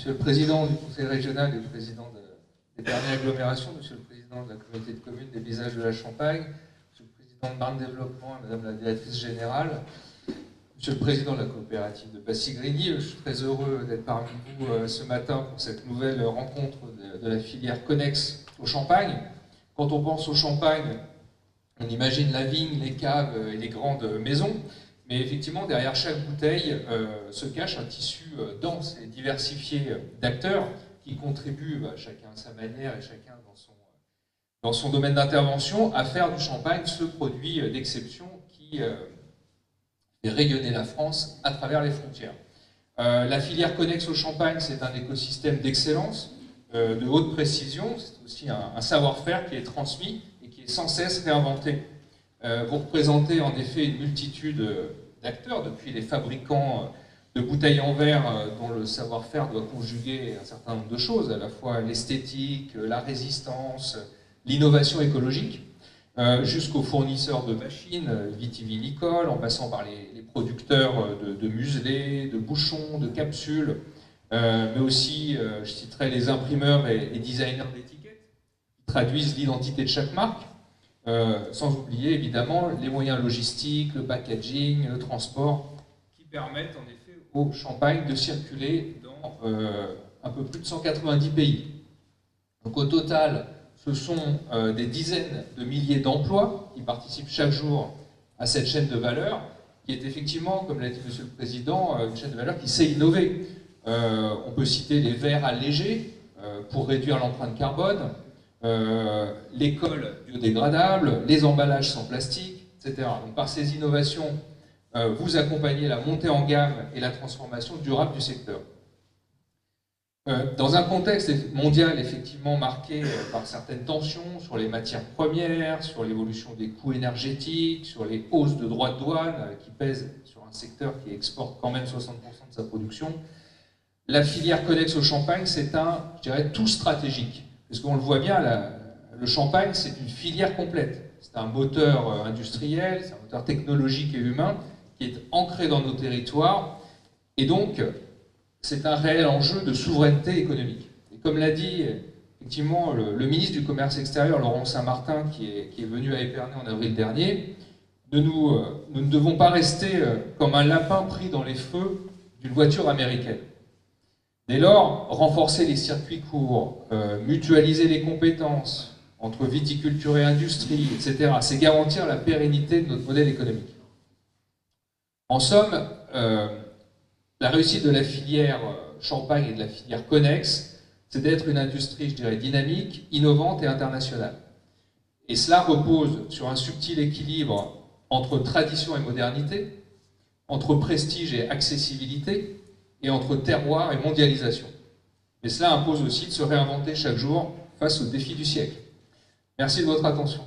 Monsieur le Président du Conseil régional et le Président des dernières agglomérations, Monsieur le Président de la communauté de communes des Visages de la Champagne, Monsieur le Président de Marne Développement et Madame la Directrice Générale, Monsieur le Président de la coopérative de Passy-Grigny, je suis très heureux d'être parmi vous ce matin pour cette nouvelle rencontre de la filière Connex au Champagne. Quand on pense au Champagne, on imagine la vigne, les caves et les grandes maisons, mais effectivement, derrière chaque bouteille se cache un tissu dense et diversifié d'acteurs qui contribuent, chacun à sa manière et chacun dans son domaine d'intervention, à faire du champagne ce produit d'exception qui fait rayonner la France à travers les frontières. La filière Connex au Champagne, c'est un écosystème d'excellence, de haute précision, c'est aussi un savoir-faire qui est transmis et qui est sans cesse réinventé. Vous représentez en effet une multitude d'acteurs, depuis les fabricants de bouteilles en verre dont le savoir-faire doit conjuguer un certain nombre de choses, à la fois l'esthétique, la résistance, l'innovation écologique, jusqu'aux fournisseurs de machines vitivinicoles, en passant par les producteurs de muselés, de bouchons, de capsules, mais aussi, je citerai les imprimeurs et designers d'étiquettes qui traduisent l'identité de chaque marque, sans oublier évidemment les moyens logistiques, le packaging, le transport, qui permettent en effet au champagne de circuler dans un peu plus de 190 pays. Donc au total, ce sont des dizaines de milliers d'emplois qui participent chaque jour à cette chaîne de valeur, qui est effectivement, comme l'a dit Monsieur le Président, une chaîne de valeur qui sait innover. On peut citer les verres allégés pour réduire l'empreinte carbone, les cols biodégradables, les emballages sans plastique, etc. Donc, par ces innovations, vous accompagnez la montée en gamme et la transformation durable du secteur. Dans un contexte mondial effectivement marqué par certaines tensions sur les matières premières, sur l'évolution des coûts énergétiques, sur les hausses de droits de douane qui pèsent sur un secteur qui exporte quand même 60% de sa production, la filière Connex au Champagne, c'est je dirais, tout stratégique. Parce qu'on le voit bien, le champagne, c'est une filière complète. C'est un moteur industriel, c'est un moteur technologique et humain qui est ancré dans nos territoires. Et donc, c'est un réel enjeu de souveraineté économique. Et comme l'a dit effectivement le ministre du Commerce extérieur, Laurent Saint-Martin, qui est venu à Épernay en avril dernier, nous ne devons pas rester comme un lapin pris dans les feux d'une voiture américaine. Dès lors, renforcer les circuits courts, mutualiser les compétences entre viticulture et industrie, etc., c'est garantir la pérennité de notre modèle économique. En somme, la réussite de la filière Champagne et de la filière Connex, c'est d'être une industrie, je dirais, dynamique, innovante et internationale. Et cela repose sur un subtil équilibre entre tradition et modernité, entre prestige et accessibilité, et entre terroir et mondialisation. Mais cela impose aussi de se réinventer chaque jour face aux défis du siècle. Merci de votre attention.